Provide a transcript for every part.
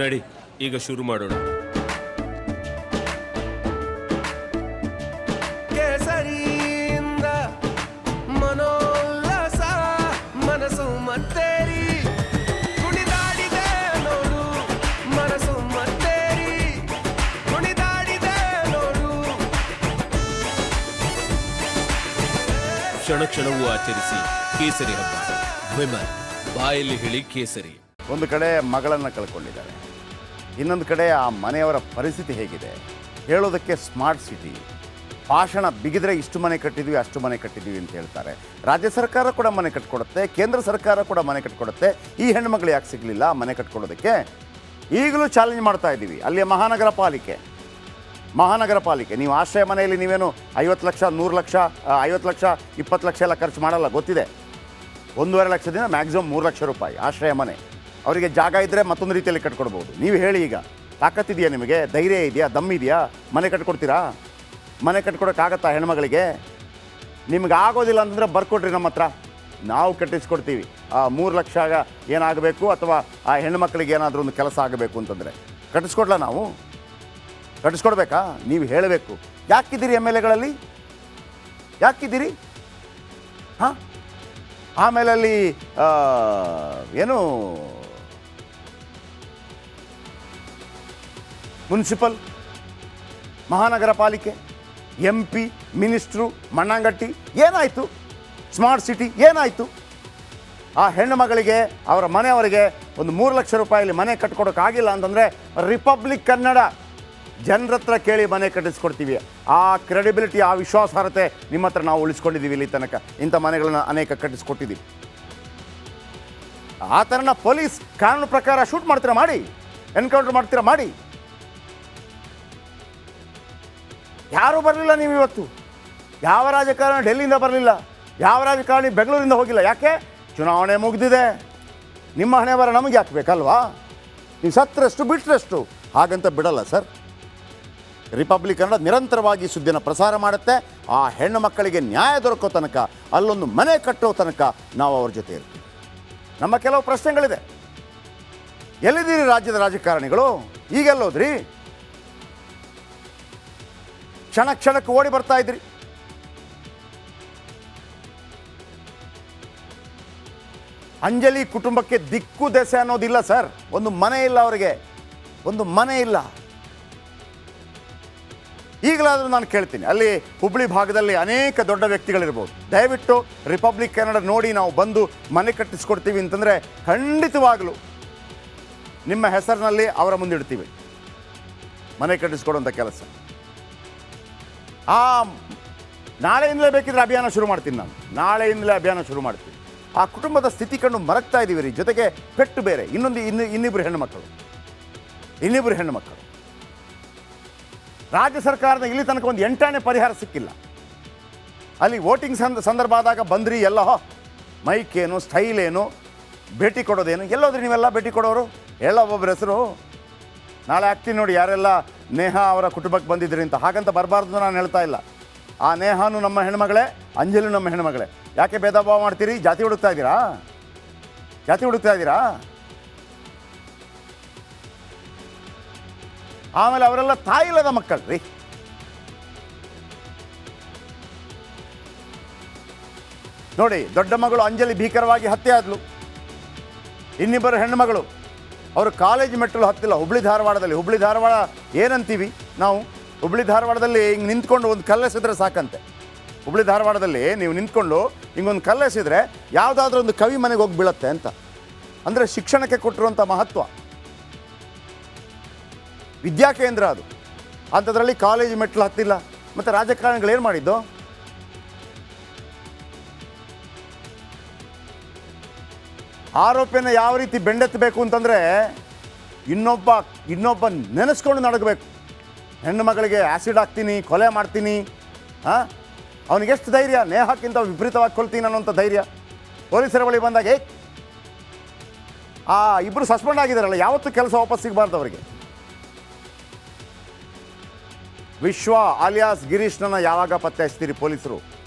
ನಡಿ ಈಗ ಶುರು ಮಾಡೋಣ. ಕೇಸರಿಯಿಂದ ಮನೋಲ್ಲಾಸ ಮನಸ್ಸು ಮತ್ತೇರಿ ಕುಣಿದಾಡಿದೆ ನೋಡು, ಮನಸ್ಸು ಮತ್ತೇರಿ ಕುಣಿದಾಡಿದೆ ನೋಡು. ಕ್ಷಣ ಕ್ಷಣವೂ ಆಚರಿಸಿ ಕೇಸರಿ ಹಬ್ಬ. ವಿಮಲ್ ಬಾಯಲ್ಲಿ ಹೇಳಿ ಕೇಸರಿ. ಒಂದು ಕಡೆ ಮಗಳನ್ನು ಕಳ್ಕೊಂಡಿದ್ದಾರೆ, ಇನ್ನೊಂದು ಕಡೆ ಆ ಮನೆಯವರ ಪರಿಸ್ಥಿತಿ ಹೇಗಿದೆ ಹೇಳೋದಕ್ಕೆ ಸ್ಮಾರ್ಟ್ ಸಿಟಿ ಭಾಷಣ ಬಿಗಿದ್ರೆ ಇಷ್ಟು ಮನೆ ಕಟ್ಟಿದ್ವಿ ಅಷ್ಟು ಮನೆ ಕಟ್ಟಿದ್ವಿ ಅಂತ ಹೇಳ್ತಾರೆ. ರಾಜ್ಯ ಸರ್ಕಾರ ಕೂಡ ಮನೆ ಕಟ್ಕೊಡುತ್ತೆ, ಕೇಂದ್ರ ಸರ್ಕಾರ ಕೂಡ ಮನೆ ಕಟ್ಕೊಡುತ್ತೆ. ಈ ಹೆಣ್ಣುಮಗಳು ಯಾಕೆ ಸಿಗಲಿಲ್ಲ ಮನೆ ಕಟ್ಕೊಡೋದಕ್ಕೆ? ಈಗಲೂ ಚಾಲೆಂಜ್ ಮಾಡ್ತಾ ಇದ್ದೀವಿ. ಅಲ್ಲಿಯ ಮಹಾನಗರ ಪಾಲಿಕೆ ನೀವು ಆಶ್ರಯ ಮನೆಯಲ್ಲಿ ನೀವೇನು 50 ಲಕ್ಷ 100 ಲಕ್ಷ 50 ಲಕ್ಷ 20 ಲಕ್ಷ ಎಲ್ಲ ಖರ್ಚು ಮಾಡಲ್ಲ, ಗೊತ್ತಿದೆ. 1.5 ಲಕ್ಷದಿಂದ ಮ್ಯಾಕ್ಸಿಮಮ್ 3 ಲಕ್ಷ ರೂಪಾಯಿ ಆಶ್ರಯ ಮನೆ. ಅವರಿಗೆ ಜಾಗ ಇದ್ದರೆ ಮತ್ತೊಂದು ರೀತಿಯಲ್ಲಿ ಕಟ್ಕೊಡ್ಬೋದು. ನೀವು ಹೇಳಿ, ಈಗ ತಾಕತ್ತಿದೆಯಾ ನಿಮಗೆ? ಧೈರ್ಯ ಇದೆಯಾ? ದಮ್ಮಿದೆಯಾ? ಮನೆ ಕಟ್ಕೊಡ್ತೀರಾ? ಮನೆ ಕಟ್ಕೊಡೋಕ್ಕಾಗತ್ತಾ ಹೆಣ್ಮಗಳಿಗೆ? ನಿಮ್ಗೆ ಆಗೋದಿಲ್ಲ ಅಂತಂದರೆ ಬರ್ಕೊಡ್ರಿ ನಮ್ಮ ಹತ್ರ, ನಾವು ಕಟ್ಟಿಸ್ಕೊಡ್ತೀವಿ. ಆ 3 ಲಕ್ಷ ಏನಾಗಬೇಕು ಅಥವಾ ಆ ಹೆಣ್ಮಕ್ಳಿಗೆ ಏನಾದರೂ ಒಂದು ಕೆಲಸ ಆಗಬೇಕು ಅಂತಂದರೆ ಕಟ್ಟಿಸ್ಕೊಡ್ಲ ನಾವು? ಕಟ್ಟಿಸ್ಕೊಡ್ಬೇಕಾ? ನೀವು ಹೇಳಬೇಕು. ಯಾಕಿದ್ದೀರಿ ಎಮ್ ಎಲ್ ಎಗಳಲ್ಲಿ? ಯಾಕಿದ್ದೀರಿ? ಹಾಂ, ಆಮೇಲೆ ಅಲ್ಲಿ ಏನು ಮುನ್ಸಿಪಲ್, ಮಹಾನಗರ ಪಾಲಿಕೆ, MP, ಮಿನಿಸ್ಟ್ರು, ಮಣ್ಣಂಗಟ್ಟಿ ಏನಾಯಿತು? ಸ್ಮಾರ್ಟ್ ಸಿಟಿ ಏನಾಯಿತು? ಆ ಹೆಣ್ಣು ಮಗಳಿಗೆ ಅವರ ಮನೆಯವರಿಗೆ ಒಂದು 3 ಲಕ್ಷ ರೂಪಾಯಿಲಿ ಮನೆ ಕಟ್ಕೊಡೋಕ್ಕಾಗಿಲ್ಲ ಅಂತಂದರೆ ರಿಪಬ್ಲಿಕ್ ಕನ್ನಡ ಜನರ ಹತ್ರ ಕೇಳಿ ಮನೆ ಕಟ್ಟಿಸ್ಕೊಡ್ತೀವಿ. ಆ ಕ್ರೆಡಿಬಿಲಿಟಿ, ಆ ವಿಶ್ವಾಸಾರ್ಹತೆ ನಿಮ್ಮ ಹತ್ರ ನಾವು ಉಳಿಸ್ಕೊಂಡಿದ್ದೀವಿ. ಇಲ್ಲಿ ತನಕ ಇಂಥ ಮನೆಗಳನ್ನ ಅನೇಕ ಕಟ್ಟಿಸ್ಕೊಟ್ಟಿದ್ದೀವಿ. ಆ ಥರನ ಪೊಲೀಸ್ ಕಾನೂನು ಪ್ರಕಾರ ಶೂಟ್ ಮಾಡ್ತೀರಾ ಮಾಡಿ, ಎನ್ಕೌಂಟರ್ ಮಾಡ್ತೀರಾ ಮಾಡಿ. ಯಾರೂ ಬರಲಿಲ್ಲ. ನೀವು ಇವತ್ತು ಯಾವ ರಾಜಕಾರಣಿ ಡೆಲ್ಲಿಯಿಂದ ಬರಲಿಲ್ಲ, ಯಾವ ರಾಜಕಾರಣಿ ಬೆಂಗಳೂರಿಂದ ಹೋಗಿಲ್ಲ. ಯಾಕೆ? ಚುನಾವಣೆ ಮುಗಿದಿದೆ. ನಿಮ್ಮ ಹಣೆ ಬರ ನಮಗೆ ಯಾಕೆ ಬೇಕಲ್ವಾ? ನೀವು ಸತ್ತರಷ್ಟು ಬಿಟ್ಟರಷ್ಟು ಹಾಗಂತ ಬಿಡಲ್ಲ ಸರ್. ರಿಪಬ್ಲಿಕ್ ಕನ್ನಡ ನಿರಂತರವಾಗಿ ಸುದ್ದಿನ ಪ್ರಸಾರ ಮಾಡುತ್ತೆ. ಆ ಹೆಣ್ಣು ಮಕ್ಕಳಿಗೆ ನ್ಯಾಯ ದೊರಕೋ ತನಕ, ಅಲ್ಲೊಂದು ಮನೆ ಕಟ್ಟೋ ತನಕ ನಾವು ಅವ್ರ ಜೊತೆ ಇರ್ತೀವಿ. ನಮ್ಮ ಕೆಲವು ಪ್ರಶ್ನೆಗಳಿದೆ. ಎಲ್ಲಿದ್ದೀರಿ ರಾಜ್ಯದ ರಾಜಕಾರಣಿಗಳು? ಈಗೆಲ್ಲೋದ್ರಿ? ಕ್ಷಣ ಕ್ಷಣಕ್ಕೆ ಓಡಿ ಬರ್ತಾ ಇದ್ರಿ. ಅಂಜಲಿ ಕುಟುಂಬಕ್ಕೆ ದಿಕ್ಕು ದೆಸೆ ಅನ್ನೋದಿಲ್ಲ ಸರ್. ಒಂದು ಮನೆ ಇಲ್ಲ ಅವರಿಗೆ, ಒಂದು ಮನೆ ಇಲ್ಲ. ಈಗಲಾದರೂ ನಾನು ಕೇಳ್ತೀನಿ, ಅಲ್ಲಿ ಹುಬ್ಳಿ ಭಾಗದಲ್ಲಿ ಅನೇಕ ದೊಡ್ಡ ವ್ಯಕ್ತಿಗಳಿರ್ಬೋದು, ದಯವಿಟ್ಟು ರಿಪಬ್ಲಿಕ್ ಕನ್ನಡ ನೋಡಿ ನಾವು ಬಂದು ಮನೆ ಕಟ್ಟಿಸ್ಕೊಡ್ತೀವಿ ಅಂತಂದರೆ ಖಂಡಿತವಾಗಲೂ ನಿಮ್ಮ ಹೆಸರಿನಲ್ಲಿ ಅವರ ಮುಂದಿಡ್ತೀವಿ ಮನೆ ಕಟ್ಟಿಸ್ಕೊಡುವಂಥ ಕೆಲಸ. ನಾಳೆಯಿಂದಲೇ ಬೇಕಿದ್ರೆ ಅಭಿಯಾನ ಶುರು ಮಾಡ್ತೀನಿ ನಾನು, ನಾಳೆಯಿಂದಲೇ ಅಭಿಯಾನ ಶುರು ಮಾಡ್ತೀನಿ. ಆ ಕುಟುಂಬದ ಸ್ಥಿತಿ ಕಂಡು ಮರಗ್ತಾ ಇದ್ದೀವಿ ರೀ. ಜೊತೆಗೆ ಪೆಟ್ಟು ಬೇರೆ, ಇನ್ನಿಬ್ಬರು ಹೆಣ್ಣುಮಕ್ಕಳು. ರಾಜ್ಯ ಸರ್ಕಾರದ ಇಲ್ಲಿ ತನಕ ಒಂದು 8 ಪರಿಹಾರ ಸಿಕ್ಕಿಲ್ಲ. ಅಲ್ಲಿ ವೋಟಿಂಗ್ ಸಂದರ್ಭ ಆದಾಗ ಬಂದ್ರಿ, ಎಲ್ಲ ಮೈಕ್ ಏನು, ಸ್ಟೈಲ್ ಏನು, ಭೇಟಿ ಕೊಡೋದೇನು, ಎಲ್ಲೋದ್ರಿ ನೀವೆಲ್ಲ ಭೇಟಿ ಕೊಡೋರು? ಎಲ್ಲ ಒಬ್ಬೊಬ್ಬರ ಹೆಸರು ನಾಳೆ ಆಗ್ತೀನಿ ನೋಡಿ, ಯಾರೆಲ್ಲ ನೇಹಾ ಅವರ ಕುಟುಂಬಕ್ಕೆ ಬಂದಿದ್ರಿ ಅಂತ. ಹಾಗಂತ ಬರಬಾರ್ದು ನಾನು ಹೇಳ್ತಾ ಇಲ್ಲ. ಆ ನೇಹಾನು ನಮ್ಮ ಹೆಣ್ಮಗಳೇ, ಅಂಜಲಿ ನಮ್ಮ ಹೆಣ್ಮಗಳೇ. ಯಾಕೆ ಭೇದ ಭಾವ ಮಾಡ್ತೀರಿ? ಜಾತಿ ಹುಡುಕ್ತಾ ಇದ್ದೀರಾ? ಆಮೇಲೆ ಅವರೆಲ್ಲ ತಾಯಿಲ್ಲದ ಮಕ್ಕಳು ರೀ. ನೋಡಿ, ದೊಡ್ಡ ಮಗಳು ಅಂಜಲಿ ಭೀಕರವಾಗಿ ಹತ್ಯೆ ಆದ್ಲು. ಇನ್ನಿಬ್ಬರು ಹೆಣ್ಣುಮಗಳು, ಅವರು ಕಾಲೇಜ್ ಮೆಟ್ಟಲು ಹತ್ತಿಲ್ಲ. ಹುಬ್ಳಿ ಧಾರವಾಡ ಏನಂತೀವಿ ನಾವು? ಹುಬ್ಳಿ ಧಾರವಾಡದಲ್ಲಿ ಹಿಂಗೆ ನಿಂತ್ಕೊಂಡು ಒಂದು ಕಲ್ಲೆಸಿದ್ರೆ ಸಾಕಂತೆ. ಹುಬ್ಳಿ ಧಾರವಾಡದಲ್ಲಿ ನೀವು ನಿಂತ್ಕೊಂಡು ಹಿಂಗೊಂದು ಕಲ್ಲೆಸಿದ್ರೆ ಯಾವುದಾದ್ರೂ ಒಂದು ಕವಿ ಮನೆಗೆ ಹೋಗಿ ಬೀಳತ್ತೆ ಅಂತ. ಅಂದರೆ ಶಿಕ್ಷಣಕ್ಕೆ ಕೊಟ್ಟಿರುವಂಥ ಮಹತ್ವ. ವಿದ್ಯಾಕೇಂದ್ರ ಅದು. ಅಂಥದ್ರಲ್ಲಿ ಕಾಲೇಜ್ ಮೆಟ್ಟಲು ಹತ್ತಿಲ್ಲ. ಮತ್ತು ರಾಜಕಾರಣಿಗಳು ಏನು ಮಾಡಿದ್ದು? ಆರೋಪಿಯನ್ನು ಯಾವ ರೀತಿ ಬೆಂಡೆತ್ತಬೇಕು ಅಂತಂದರೆ ಇನ್ನೊಬ್ಬ ನೆನೆಸ್ಕೊಂಡು ನಡಗಬೇಕು. ಹೆಣ್ಣು ಮಗಳಿಗೆ ಆ್ಯಸಿಡ್ ಹಾಕ್ತೀನಿ, ಕೊಲೆ ಮಾಡ್ತೀನಿ, ಅವನಿಗೆಷ್ಟು ಧೈರ್ಯ? ನೇಹಕ್ಕಿಂತ ವಿಪರೀತವಾಗಿ ಕೊಲ್ತೀನಿ ಅನ್ನೋಂಥ ಧೈರ್ಯ. ಪೊಲೀಸರ ಬಳಿ ಬಂದಾಗ ಆ ಇಬ್ಬರು ಸಸ್ಪೆಂಡ್ ಆಗಿದ್ದಾರಲ್ಲ, ಯಾವತ್ತೂ ಕೆಲಸ ವಾಪಸ್ ಸಿಗಬಾರ್ದು ಅವರಿಗೆ. ವಿಶ್ವ ಆಲಿಯಾಸ್ ಗಿರೀಶ್ನನ್ನು ಯಾವಾಗ ಪತ್ತೆ ಹಚ್ತೀರಿ ಪೊಲೀಸರು?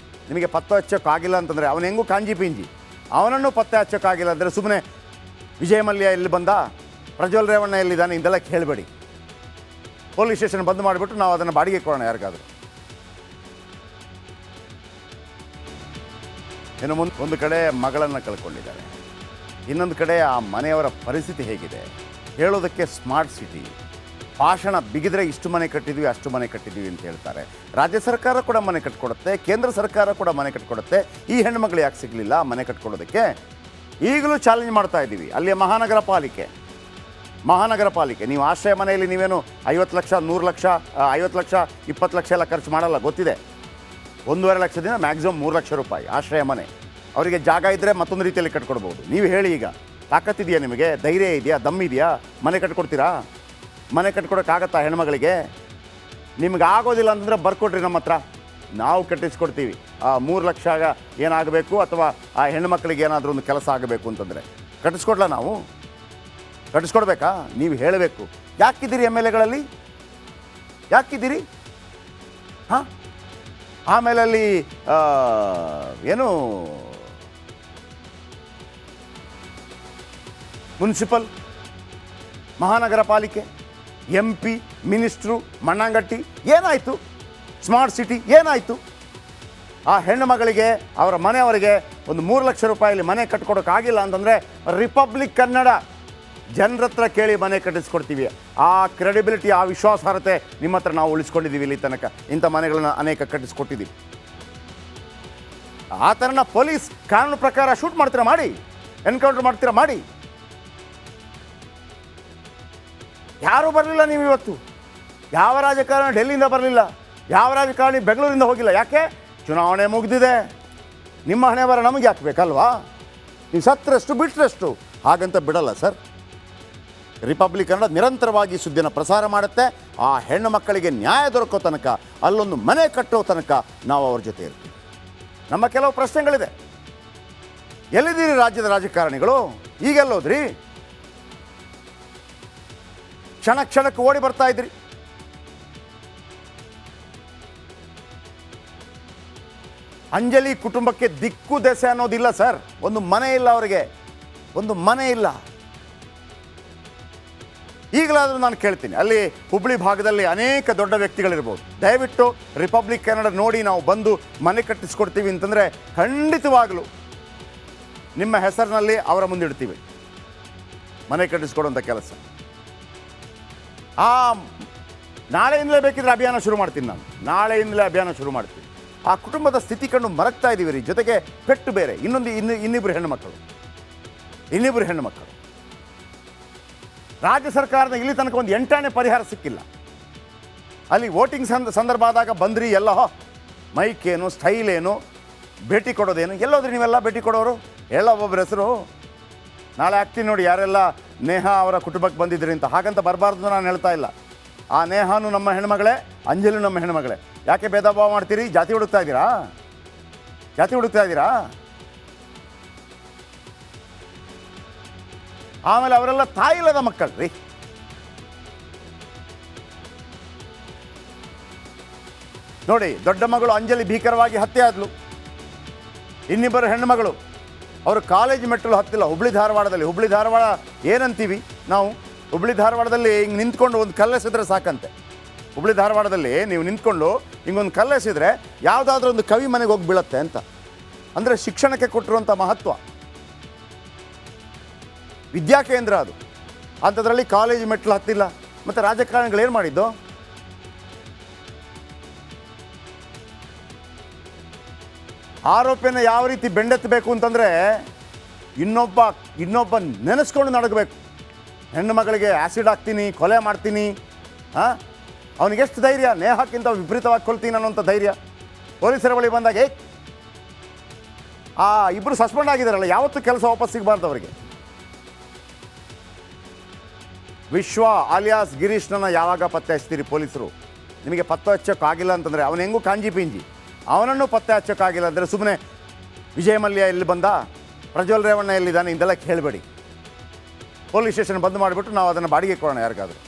ನಿಮಗೆ ಪತ್ತೆ ಹಚ್ಚೋಕ್ಕಾಗಿಲ್ಲ ಅಂತಂದರೆ ಅವನು ಹೆಂಗೂ ಕಾಂಜಿ ಪಿಂಜಿ, ಅವನನ್ನು ಪತ್ತೆ ಹಚ್ಚೋಕ್ಕಾಗಿಲ್ಲ ಅಂದರೆ ಸುಮ್ಮನೆ ವಿಜಯ ಮಲ್ಯ ಎಲ್ಲಿ ಬಂದ, ಪ್ರಜ್ವಲ್ ರೇವಣ್ಣ ಎಲ್ಲಿದ್ದಾನೆ ಇಂದೆಲ್ಲ ಕೇಳಬೇಡಿ. ಪೊಲೀಸ್ ಸ್ಟೇಷನ್ ಬಂದ್ ಮಾಡಿಬಿಟ್ಟು ನಾವು ಅದನ್ನು ಬಾಡಿಗೆ ಕೊಡೋಣ ಯಾರಿಗಾದರೂ. ಇನ್ನು ಒಂದು ಕಡೆ ಮಗಳನ್ನು ಕಳ್ಕೊಂಡಿದ್ದಾರೆ, ಇನ್ನೊಂದು ಕಡೆ ಆ ಮನೆಯವರ ಪರಿಸ್ಥಿತಿ ಹೇಗಿದೆ ಹೇಳೋದಕ್ಕೆ ಸ್ಮಾರ್ಟ್ ಸಿಟಿ ಭಾಷಣ ಬಿಗಿದ್ರೆ ಇಷ್ಟು ಮನೆ ಕಟ್ಟಿದ್ವಿ ಅಷ್ಟು ಮನೆ ಕಟ್ಟಿದ್ವಿ ಅಂತ ಹೇಳ್ತಾರೆ. ರಾಜ್ಯ ಸರ್ಕಾರ ಕೂಡ ಮನೆ ಕಟ್ಕೊಡುತ್ತೆ, ಕೇಂದ್ರ ಸರ್ಕಾರ ಕೂಡ ಮನೆ ಕಟ್ಕೊಡುತ್ತೆ. ಈ ಹೆಣ್ಣುಮಗಳು ಯಾಕೆ ಸಿಗಲಿಲ್ಲ ಮನೆ ಕಟ್ಕೊಡೋದಕ್ಕೆ? ಈಗಲೂ ಚಾಲೆಂಜ್ ಮಾಡ್ತಾ ಇದ್ದೀವಿ. ಅಲ್ಲಿಯ ಮಹಾನಗರ ಪಾಲಿಕೆ ನೀವು ಆಶ್ರಯ ಮನೆಯಲ್ಲಿ ನೀವೇನು 50 ಲಕ್ಷ 100 ಲಕ್ಷ 50 ಲಕ್ಷ 20 ಲಕ್ಷ ಎಲ್ಲ ಖರ್ಚು ಮಾಡಲ್ಲ ಗೊತ್ತಿದೆ. 1.5 ಲಕ್ಷದಿಂದ ಮ್ಯಾಕ್ಸಿಮಮ್ 3 ಲಕ್ಷ ರೂಪಾಯಿ ಆಶ್ರಯ ಮನೆ. ಅವರಿಗೆ ಜಾಗ ಇದ್ದರೆ ಮತ್ತೊಂದು ರೀತಿಯಲ್ಲಿ ಕಟ್ಕೊಡ್ಬೋದು. ನೀವು ಹೇಳಿ, ಈಗ ತಾಕತ್ತಿದೆಯಾ ನಿಮಗೆ? ಧೈರ್ಯ ಇದೆಯಾ? ದಮ್ಮಿದೆಯಾ? ಮನೆ ಕಟ್ಕೊಡ್ತೀರಾ? ಮನೆ ಕಟ್ಕೊಡೋಕ್ಕಾಗತ್ತಾ ಹೆಣ್ಮಗಳಿಗೆ? ನಿಮ್ಗೆ ಆಗೋದಿಲ್ಲ ಅಂತಂದರೆ ಬರ್ಕೊಡ್ರಿ ನಮ್ಮ ಹತ್ರ, ನಾವು ಕಟ್ಟಿಸ್ಕೊಡ್ತೀವಿ. ಆ 3 ಲಕ್ಷ ಏನಾಗಬೇಕು ಅಥವಾ ಆ ಹೆಣ್ಮಕ್ಳಿಗೆ ಏನಾದರೂ ಒಂದು ಕೆಲಸ ಆಗಬೇಕು ಅಂತಂದರೆ ಕಟ್ಟಿಸ್ಕೊಡ್ಲ ನಾವು? ಕಟ್ಟಿಸ್ಕೊಡ್ಬೇಕಾ? ನೀವು ಹೇಳಬೇಕು. ಯಾಕಿದ್ದೀರಿ ಎಮ್ ಎಲ್ ಎಗಳಲ್ಲಿ? ಯಾಕಿದ್ದೀರಿ? ಹಾಂ, ಆಮೇಲೆ ಅಲ್ಲಿ ಏನು ಮುನ್ಸಿಪಲ್, ಮಹಾನಗರ ಪಾಲಿಕೆ, MP, ಮಿನಿಸ್ಟ್ರು, ಮಣ್ಣಂಗಟ್ಟಿ ಏನಾಯಿತು? ಸ್ಮಾರ್ಟ್ ಸಿಟಿ ಏನಾಯಿತು? ಆ ಹೆಣ್ಣು ಮಗಳಿಗೆ ಅವರ ಮನೆಯವರಿಗೆ ಒಂದು 3 ಲಕ್ಷ ರೂಪಾಯಲ್ಲಿ ಮನೆ ಕಟ್ಕೊಡೋಕ್ಕಾಗಿಲ್ಲ ಅಂತಂದರೆ ರಿಪಬ್ಲಿಕ್ ಕನ್ನಡ ಜನರ ಹತ್ರ ಕೇಳಿ ಮನೆ ಕಟ್ಟಿಸ್ಕೊಡ್ತೀವಿ. ಆ ಕ್ರೆಡಿಬಿಲಿಟಿ, ಆ ವಿಶ್ವಾಸಾರ್ಹತೆ ನಿಮ್ಮ ಹತ್ರ ನಾವು ಉಳಿಸ್ಕೊಂಡಿದ್ದೀವಿ. ಇಲ್ಲಿ ತನಕ ಇಂಥ ಮನೆಗಳನ್ನು ಅನೇಕ ಕಟ್ಟಿಸ್ಕೊಟ್ಟಿದ್ದೀವಿ. ಆ ಥರನ ಪೊಲೀಸ್ ಕಾನೂನು ಪ್ರಕಾರ ಶೂಟ್ ಮಾಡ್ತೀರಾ ಮಾಡಿ, ಎನ್ಕೌಂಟರ್ ಮಾಡ್ತೀರಾ ಮಾಡಿ. ಯಾರೂ ಬರಲಿಲ್ಲ. ನೀವು ಇವತ್ತು ಯಾವ ರಾಜಕಾರಣಿ ಡೆಲ್ಲಿಯಿಂದ ಬರಲಿಲ್ಲ, ಯಾವ ರಾಜಕಾರಣಿ ಬೆಂಗಳೂರಿಂದ ಹೋಗಿಲ್ಲ. ಯಾಕೆ? ಚುನಾವಣೆ ಮುಗಿದಿದೆ. ನಿಮ್ಮ ಹಣೆ ಬರ ನಮಗೆ ಹಾಕಬೇಕಲ್ವಾ? ನೀವು ಸತ್ತರಷ್ಟು ಬಿಟ್ಟರಷ್ಟು ಹಾಗಂತ ಬಿಡಲ್ಲ ಸರ್. ರಿಪಬ್ಲಿಕ್ ಕನ್ನಡ ನಿರಂತರವಾಗಿ ಸುದ್ದಿನ ಪ್ರಸಾರ ಮಾಡುತ್ತೆ. ಆ ಹೆಣ್ಣು ಮಕ್ಕಳಿಗೆ ನ್ಯಾಯ ದೊರಕೋ ತನಕ, ಅಲ್ಲೊಂದು ಮನೆ ಕಟ್ಟೋ ತನಕ ನಾವು ಅವ್ರ ಜೊತೆ ಇರ್ತೀವಿ. ನಮ್ಮ ಕೆಲವು ಪ್ರಶ್ನೆಗಳಿದೆ. ಎಲ್ಲಿದ್ದೀರಿ ರಾಜ್ಯದ ರಾಜಕಾರಣಿಗಳು? ಈಗೆಲ್ಲೋದ್ರಿ? ಕ್ಷಣಕ್ಕೆ ಓಡಿ ಬರ್ತಾ ಇದ್ರಿ. ಅಂಜಲಿ ಕುಟುಂಬಕ್ಕೆ ದಿಕ್ಕು ದೆಸೆ ಅನ್ನೋದಿಲ್ಲ ಸರ್. ಒಂದು ಮನೆ ಇಲ್ಲ ಅವರಿಗೆ, ಒಂದು ಮನೆ ಇಲ್ಲ. ಈಗಲಾದರೂ ನಾನು ಕೇಳ್ತೀನಿ, ಅಲ್ಲಿ ಹುಬ್ಬಳ್ಳಿ ಭಾಗದಲ್ಲಿ ಅನೇಕ ದೊಡ್ಡ ವ್ಯಕ್ತಿಗಳಿರ್ಬೋದು. ದಯವಿಟ್ಟು ರಿಪಬ್ಲಿಕ್ ಕನ್ನಡ ನೋಡಿ ನಾವು ಬಂದು ಮನೆ ಕಟ್ಟಿಸ್ಕೊಡ್ತೀವಿ ಅಂತಂದರೆ ಖಂಡಿತವಾಗಲೂ ನಿಮ್ಮ ಹೆಸರಿನಲ್ಲಿ ಅವರ ಮುಂದಿಡ್ತೀವಿ ಮನೆ ಕಟ್ಟಿಸ್ಕೊಡುವಂಥ ಕೆಲಸ. ನಾಳೆಯಿಂದಲೇ ಬೇಕಿದ್ರೆ ಅಭಿಯಾನ ಶುರು ಮಾಡ್ತೀನಿ ನಾನು, ನಾಳೆಯಿಂದಲೇ ಅಭಿಯಾನ ಶುರು ಮಾಡ್ತೀನಿ. ಆ ಕುಟುಂಬದ ಸ್ಥಿತಿ ಕಂಡು ಮರಗ್ತಾ ಇದ್ದೀವಿ ರೀ. ಜೊತೆಗೆ ಪೆಟ್ಟು ಬೇರೆ, ಇನ್ನಿಬ್ಬರು ಹೆಣ್ಣುಮಕ್ಕಳು. ರಾಜ್ಯ ಸರ್ಕಾರದ ಇಲ್ಲಿ ತನಕ ಒಂದು 8 ಪರಿಹಾರ ಸಿಕ್ಕಿಲ್ಲ. ಅಲ್ಲಿ ವೋಟಿಂಗ್ ಸಂದರ್ಭ ಆದಾಗ ಬಂದ್ರಿ, ಎಲ್ಲ ಮೈಕ್ ಏನು, ಸ್ಟೈಲ್ ಏನು, ಭೇಟಿ ಕೊಡೋದೇನು, ಎಲ್ಲೋದ್ರಿ ನೀವೆಲ್ಲ ಭೇಟಿ ಕೊಡೋರು? ಎಲ್ಲ ಒಬ್ಬೊಬ್ಬರ ಹೆಸರು ನಾಳೆ ಆಗ್ತೀನಿ ನೋಡಿ, ಯಾರೆಲ್ಲ ನೇಹಾ ಅವರ ಕುಟುಂಬಕ್ಕೆ ಬಂದಿದ್ರಿ ಅಂತ. ಹಾಗಂತ ಬರಬಾರ್ದು ನಾನು ಹೇಳ್ತಾ ಇಲ್ಲ. ಆ ನೇಹಾನು ನಮ್ಮ ಹೆಣ್ಮಗಳೇ, ಅಂಜಲಿ ನಮ್ಮ ಹೆಣ್ಮಗಳೇ. ಯಾಕೆ ಭೇದ ಭಾವ ಮಾಡ್ತೀರಿ? ಜಾತಿ ಹುಡುಕ್ತಾ ಇದ್ದೀರಾ? ಆಮೇಲೆ ಅವರೆಲ್ಲ ತಾಯಿಲ್ಲದ ಮಕ್ಕಳು ರೀ. ನೋಡಿ, ದೊಡ್ಡ ಮಗಳು ಅಂಜಲಿ ಭೀಕರವಾಗಿ ಹತ್ಯೆ ಆದ್ಲು. ಇನ್ನಿಬ್ಬರು ಹೆಣ್ಣುಮಗಳು ಅವರು ಕಾಲೇಜ್ ಮೆಟ್ಟಲು ಹತ್ತಿಲ್ಲ. ಹುಬ್ಬಳ್ಳಿ ಧಾರವಾಡ ಏನಂತೀವಿ ನಾವು? ಹುಬ್ಬಳ್ಳಿ ಧಾರವಾಡದಲ್ಲಿ ಹಿಂಗೆ ನಿಂತ್ಕೊಂಡು ಒಂದು ಕಲ್ಲೆಸಿದ್ರೆ ಸಾಕಂತೆ. ಹುಬ್ಬಳ್ಳಿ ಧಾರವಾಡದಲ್ಲಿ ನೀವು ನಿಂತ್ಕೊಂಡು ಹಿಂಗೊಂದು ಕಲ್ಲೆಸಿದ್ರೆ ಯಾವುದಾದ್ರೂ ಒಂದು ಕವಿ ಮನೆಗೆ ಹೋಗಿ ಬೀಳತ್ತೆ ಅಂತ. ಅಂದರೆ ಶಿಕ್ಷಣಕ್ಕೆ ಕೊಟ್ಟಿರುವಂಥ ಮಹತ್ವ. ವಿದ್ಯಾಕೇಂದ್ರ ಅದು. ಅಂಥದ್ರಲ್ಲಿ ಕಾಲೇಜ್ ಮೆಟ್ಟಲು ಹತ್ತಿಲ್ಲ. ಮತ್ತು ರಾಜಕಾರಣಿಗಳು ಏನು ಮಾಡಿದ್ದು? ಆರೋಪಿಯನ್ನು ಯಾವ ರೀತಿ ಬೆಂಡೆತ್ತಬೇಕು ಅಂತಂದರೆ ಇನ್ನೊಬ್ಬ ನೆನೆಸ್ಕೊಂಡು ನಡಗಬೇಕು. ಹೆಣ್ಣು ಮಗಳಿಗೆ ಆ್ಯಸಿಡ್ ಹಾಕ್ತೀನಿ, ಕೊಲೆ ಮಾಡ್ತೀನಿ. ಅವನಿಗೆಷ್ಟು ಧೈರ್ಯ? ನೇಹಕ್ಕಿಂತ ವಿಪರೀತವಾಗಿ ಕೊಲ್ತೀನಿ ಅನ್ನೋಂಥ ಧೈರ್ಯ. ಪೊಲೀಸರ ಬಳಿ ಬಂದಾಗ ಆ ಇಬ್ಬರು ಸಸ್ಪೆಂಡ್ ಆಗಿದ್ದಾರಲ್ಲ, ಯಾವತ್ತೂ ಕೆಲಸ ವಾಪಸ್ ಸಿಗಬಾರ್ದು ಅವರಿಗೆ. ವಿಶ್ವ ಆಲಿಯಾಸ್ ಗಿರೀಶ್ನನ್ನು ಯಾವಾಗ ಪತ್ತೆ ಹಚ್ತೀರಿ ಪೊಲೀಸರು? ನಿಮಗೆ ಪತ್ತೆ ಹಚ್ಚೋಕ್ಕಾಗಿಲ್ಲ ಅಂತಂದರೆ ಅವನು ಹೆಂಗೂ ಕಾಂಜಿ ಪಿಂಜಿ, ಅವನನ್ನು ಪತ್ತೆ ಹಚ್ಚೋಕ್ಕಾಗಿಲ್ಲ ಅಂದರೆ ಸುಮ್ಮನೆ ವಿಜಯ ಮಲ್ಯ ಎಲ್ಲಿ ಬಂದ, ಪ್ರಜ್ವಲ್ ರೇವಣ್ಣ ಎಲ್ಲಿದ್ದಾನೆ ಇಂದೆಲ್ಲ ಕೇಳಬೇಡಿ. ಪೊಲೀಸ್ ಸ್ಟೇಷನ್ ಬಂದ್ ಮಾಡಿಬಿಟ್ಟು ನಾವು ಅದನ್ನು ಬಾಡಿಗೆ ಕೊಡೋಣ ಯಾರಿಗಾದರೂ.